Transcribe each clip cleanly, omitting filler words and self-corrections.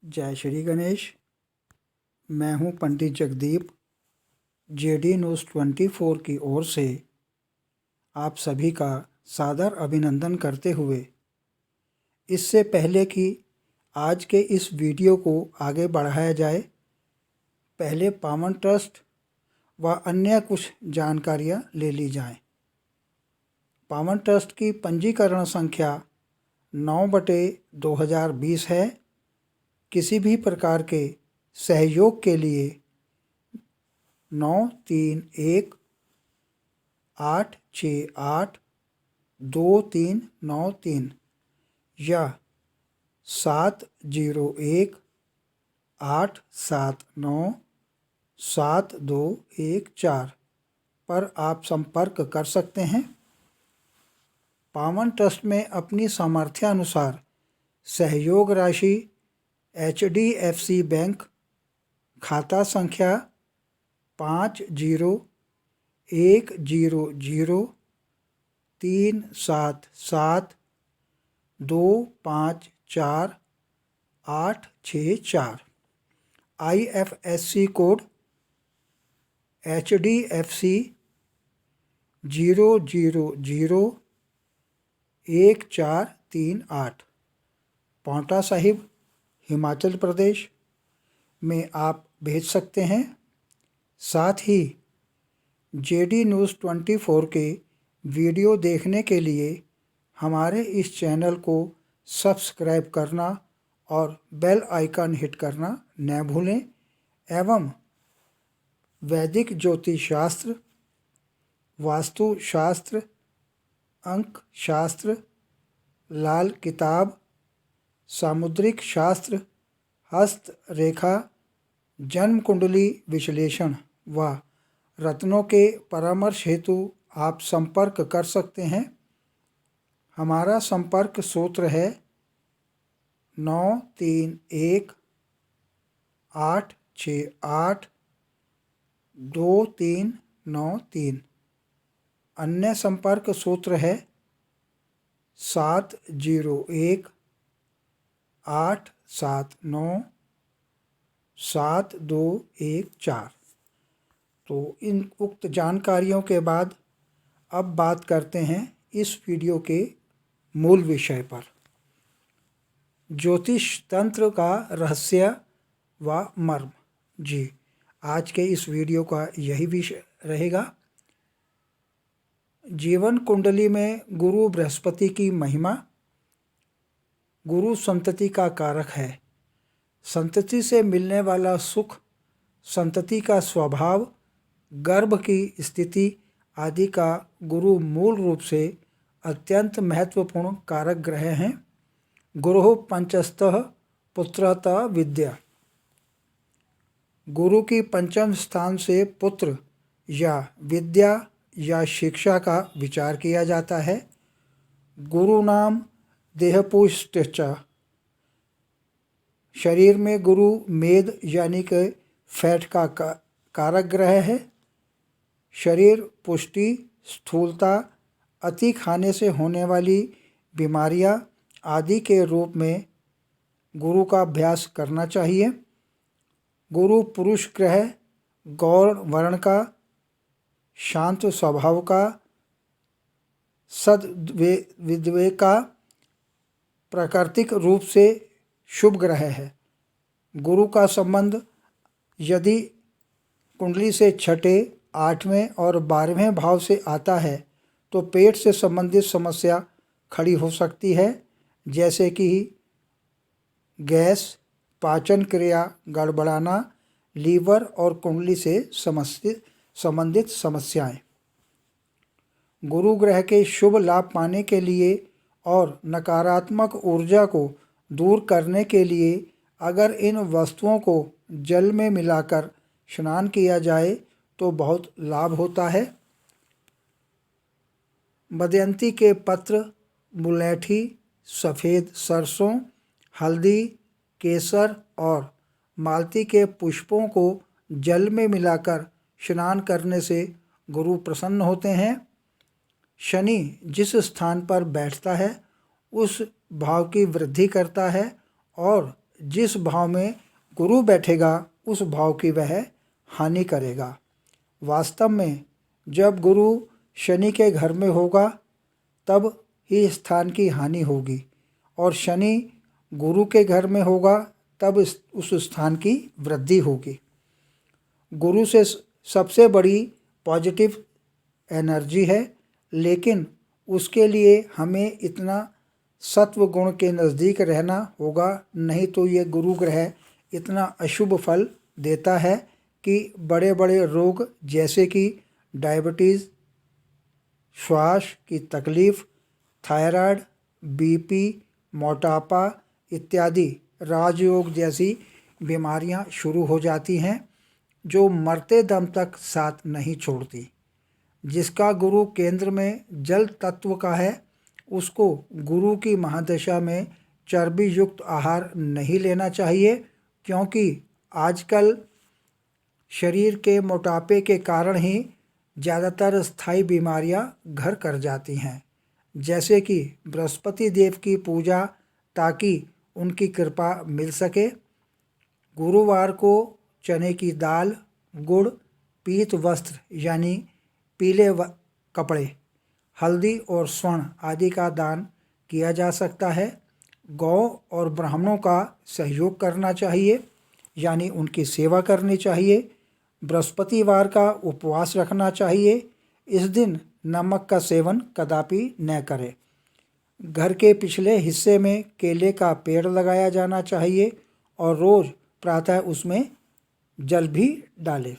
जय श्री गणेश। मैं हूं पंडित जगदीप। जेडी न्यूज़ 24 की ओर से आप सभी का सादर अभिनंदन करते हुए इससे पहले कि आज के इस वीडियो को आगे बढ़ाया जाए, पहले पावन ट्रस्ट व अन्य कुछ जानकारियां ले ली जाएं। पावन ट्रस्ट की पंजीकरण संख्या 9/2020 है। किसी भी प्रकार के सहयोग के लिए 9318682393 या 7018797214 पर आप संपर्क कर सकते हैं। पावन ट्रस्ट में अपनी सामर्थ्यानुसार सहयोग राशि HDFC बैंक खाता संख्या 5010377254 IFSC code HDFC 0001438 Paonta Sahib Himachal Pradesh में आप भेज सकते हैं। साथ ही जेडी न्यूज़ 24 के वीडियो देखने के लिए हमारे इस चैनल को सब्सक्राइब करना और बेल आइकन हिट करना न भूलें एवं वैदिक ज्योतिष शास्त्र, वास्तु शास्त्र, अंक शास्त्र, लाल किताब, सामुद्रिक शास्त्र, हस्त रेखा, जन्म कुंडली विश्लेषण व रत्नों के परामर्श हेतु आप संपर्क कर सकते हैं। हमारा संपर्क सूत्र है 9318682393। अन्य संपर्क सूत्र है 7018797214। तो इन उक्त जानकारियों के बाद अब बात करते हैं इस वीडियो के मूल विषय पर। ज्योतिष तंत्र का रहस्य व मर्म। जी, आज के इस वीडियो का यही विषय रहेगा। जीवन कुंडली में गुरु बृहस्पति की महिमा। गुरु संतति का कारक है। संतति से मिलने वाला सुख, संतति का स्वभाव, गर्भ की स्थिति आदि का गुरु मूल रूप से अत्यंत महत्वपूर्ण कारक ग्रह हैं। गुरु पंचस्तः पुत्रतः विद्या। गुरु की पंचम स्थान से पुत्र या विद्या या शिक्षा का विचार किया जाता है। गुरु नाम देहपुष्ट। शरीर में गुरु मेद यानी कि फैट का कारक ग्रह है। शरीर पुष्टि, स्थूलता, अति खाने से होने वाली बीमारियां आदि के रूप में गुरु का अभ्यास करना चाहिए। गुरु पुरुष ग्रह, गौर वर्ण का, शांत स्वभाव का, सद्विवेक का, प्राकृतिक रूप से शुभ ग्रह है। गुरु का संबंध यदि कुंडली से छठे, 8वें और 12वें भाव से आता है तो पेट से संबंधित समस्या खड़ी हो सकती है, जैसे कि गैस, पाचन क्रिया गड़बड़ाना, लीवर और कुंडली से संबंधित समस्याएं। गुरु ग्रह के शुभ लाभ पाने के लिए और नकारात्मक ऊर्जा को दूर करने के लिए अगर इन वस्तुओं को जल में मिलाकर स्नान किया जाए तो बहुत लाभ होता है। दमयंती के पत्र, मुलैठी, सफ़ेद सरसों, हल्दी, केसर और मालती के पुष्पों को जल में मिलाकर स्नान करने से गुरु प्रसन्न होते हैं। शनि जिस स्थान पर बैठता है उस भाव की वृद्धि करता है और जिस भाव में गुरु बैठेगा उस भाव की वह हानि करेगा। वास्तव में जब गुरु शनि के घर में होगा तब ही स्थान की हानि होगी, और शनि गुरु के घर में होगा तब उस स्थान की वृद्धि होगी। गुरु से सबसे बड़ी पॉजिटिव एनर्जी है, लेकिन उसके लिए हमें इतना सत्व गुण के नज़दीक रहना होगा, नहीं तो ये गुरु ग्रह इतना अशुभ फल देता है कि बड़े बड़े रोग जैसे कि डायबिटीज़, श्वास की तकलीफ़, थायराइड, बीपी, मोटापा इत्यादि राजयोग जैसी बीमारियां शुरू हो जाती हैं, जो मरते दम तक साथ नहीं छोड़ती। जिसका गुरु केंद्र में जल तत्व का है, उसको गुरु की महादशा में चर्बी युक्त आहार नहीं लेना चाहिए, क्योंकि आजकल शरीर के मोटापे के कारण ही ज़्यादातर स्थायी बीमारियां घर कर जाती हैं, जैसे कि बृहस्पति देव की पूजा, ताकि उनकी कृपा मिल सके। गुरुवार को चने की दाल, गुड़, पीत वस्त्र यानी पीले कपड़े, हल्दी और स्वर्ण आदि का दान किया जा सकता है। गौ और ब्राह्मणों का सहयोग करना चाहिए, यानी उनकी सेवा करनी चाहिए। बृहस्पतिवार का उपवास रखना चाहिए। इस दिन नमक का सेवन कदापि न करें। घर के पिछले हिस्से में केले का पेड़ लगाया जाना चाहिए और रोज़ प्रातः उसमें जल भी डालें।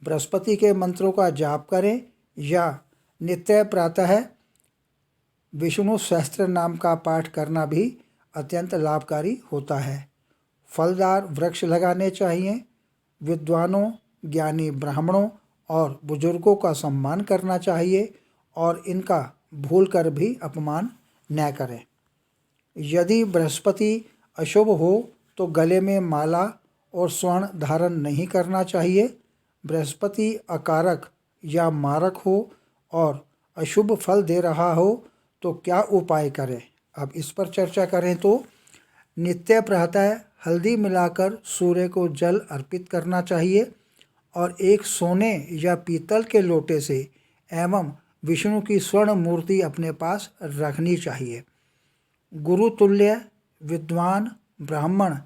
बृहस्पति के मंत्रों का जाप करें या नित्य प्रातः विष्णु सहस्त्र नाम का पाठ करना भी अत्यंत लाभकारी होता है। फलदार वृक्ष लगाने चाहिए। विद्वानों, ज्ञानी ब्राह्मणों और बुजुर्गों का सम्मान करना चाहिए और इनका भूलकर भी अपमान न करें। यदि बृहस्पति अशुभ हो तो गले में माला और स्वर्ण धारण नहीं करना चाहिए। बृहस्पति अकारक या मारक हो और अशुभ फल दे रहा हो तो क्या उपाय करें? अब इस पर चर्चा करें तो नित्य प्रातः हल्दी मिलाकर सूर्य को जल अर्पित करना चाहिए और एक सोने या पीतल के लोटे से एवं विष्णु की स्वर्ण मूर्ति अपने पास रखनी चाहिए। गुरु तुल्य विद्वान ब्राह्मण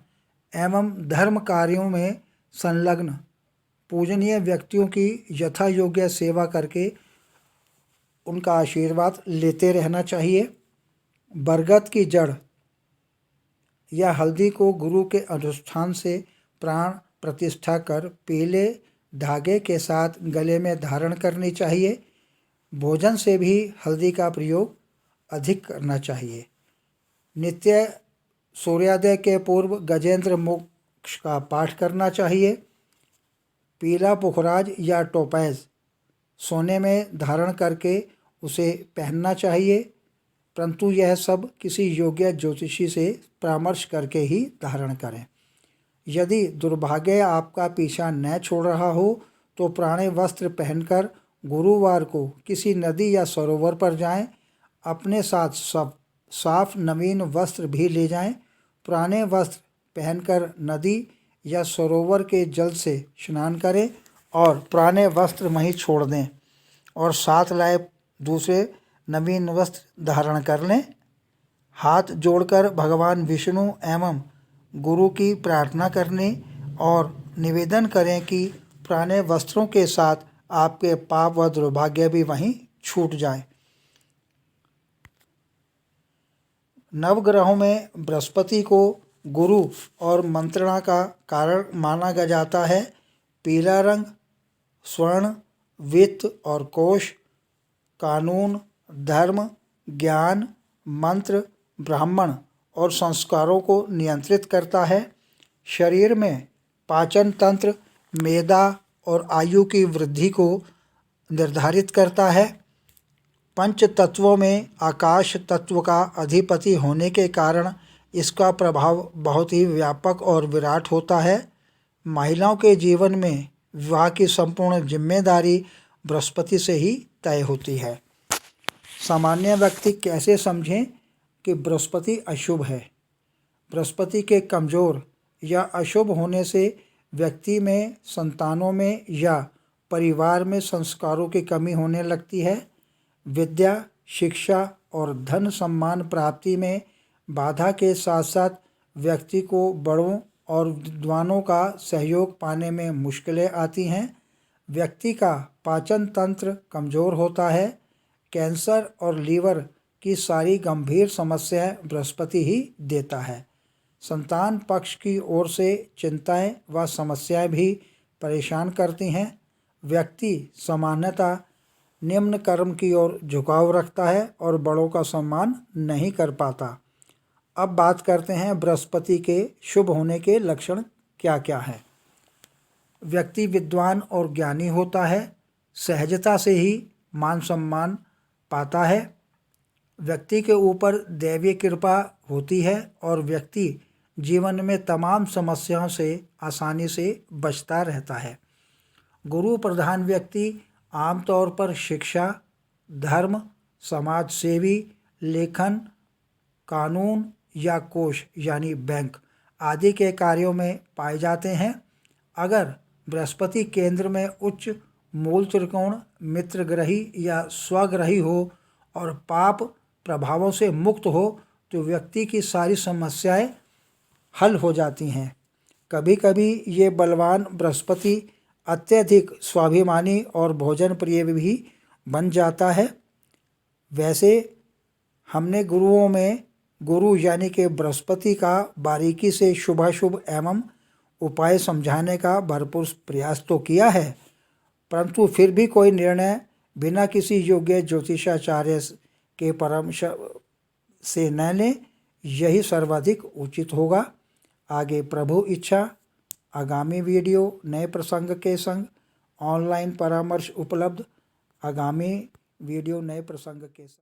एवं धर्म कार्यों में संलग्न पूजनीय व्यक्तियों की यथा योग्य सेवा करके उनका आशीर्वाद लेते रहना चाहिए। बरगद की जड़ या हल्दी को गुरु के अनुष्ठान से प्राण प्रतिष्ठा कर पीले धागे के साथ गले में धारण करनी चाहिए। भोजन से भी हल्दी का प्रयोग अधिक करना चाहिए। नित्य सूर्योदय के पूर्व गजेंद्र मोक्ष का पाठ करना चाहिए। पीला पुखराज या टोपैज सोने में धारण करके उसे पहनना चाहिए, परंतु यह सब किसी योग्य ज्योतिषी से परामर्श करके ही धारण करें। यदि दुर्भाग्य आपका पीछा न छोड़ रहा हो तो पुराने वस्त्र पहनकर गुरुवार को किसी नदी या सरोवर पर जाएं। अपने साथ सब साफ नवीन वस्त्र भी ले जाएं। पुराने वस्त्र पहनकर नदी या सरोवर के जल से स्नान करें और पुराने वस्त्र वहीं छोड़ दें और साथ लाए दूसरे नवीन वस्त्र धारण कर लें। हाथ जोड़कर भगवान विष्णु एवं गुरु की प्रार्थना करने और निवेदन करें कि पुराने वस्त्रों के साथ आपके पाप व दुर्भाग्य भी वहीं छूट जाए। नवग्रहों में बृहस्पति को गुरु और मंत्रणा का कारण माना जाता है। पीला रंग स्वर्ण, वित्त और कोश, कानून, धर्म, ज्ञान, मंत्र, ब्राह्मण और संस्कारों को नियंत्रित करता है। शरीर में पाचन तंत्र, मेदा और आयु की वृद्धि को निर्धारित करता है। पंच तत्वों में आकाश तत्व का अधिपति होने के कारण इसका प्रभाव बहुत ही व्यापक और विराट होता है। महिलाओं के जीवन में विवाह की संपूर्ण जिम्मेदारी बृहस्पति से ही तय होती है। सामान्य व्यक्ति कैसे समझें कि बृहस्पति अशुभ है? बृहस्पति के कमज़ोर या अशुभ होने से व्यक्ति में, संतानों में या परिवार में संस्कारों की कमी होने लगती है। विद्या, शिक्षा और धन सम्मान प्राप्ति में बाधा के साथ साथ व्यक्ति को बड़ों और विद्वानों का सहयोग पाने में मुश्किलें आती हैं। व्यक्ति का पाचन तंत्र कमज़ोर होता है। कैंसर और लीवर की सारी गंभीर समस्याएं बृहस्पति ही देता है। संतान पक्ष की ओर से चिंताएं व समस्याएं भी परेशान करती हैं। व्यक्ति सामान्यतः निम्न कर्म की ओर झुकाव रखता है और बड़ों का सम्मान नहीं कर पाता। अब बात करते हैं बृहस्पति के शुभ होने के लक्षण क्या क्या हैं। व्यक्ति विद्वान और ज्ञानी होता है। सहजता से ही मान सम्मान पाता है। व्यक्ति के ऊपर दैवीय कृपा होती है और व्यक्ति जीवन में तमाम समस्याओं से आसानी से बचता रहता है। गुरु प्रधान व्यक्ति आमतौर पर शिक्षा, धर्म, समाज सेवी, लेखन, कानून या कोष यानी बैंक आदि के कार्यों में पाए जाते हैं। अगर बृहस्पति केंद्र में उच्च मूल त्रिकोण, मित्र ग्रही या स्वग्रही हो और पाप प्रभावों से मुक्त हो तो व्यक्ति की सारी समस्याएं हल हो जाती हैं। कभी कभी ये बलवान बृहस्पति अत्यधिक स्वाभिमानी और भोजन प्रिय भी बन जाता है। वैसे हमने गुरुओं में गुरु यानी कि बृहस्पति का बारीकी से शुभाशुभ एवं उपाय समझाने का भरपूर प्रयास तो किया है, परंतु फिर भी कोई निर्णय बिना किसी योग्य ज्योतिषाचार्य के परामर्श से न लें, यही सर्वाधिक उचित होगा। आगे प्रभु इच्छा आगामी वीडियो नए प्रसंग के संग ऑनलाइन परामर्श उपलब्ध। आगामी वीडियो नए प्रसंग के संग।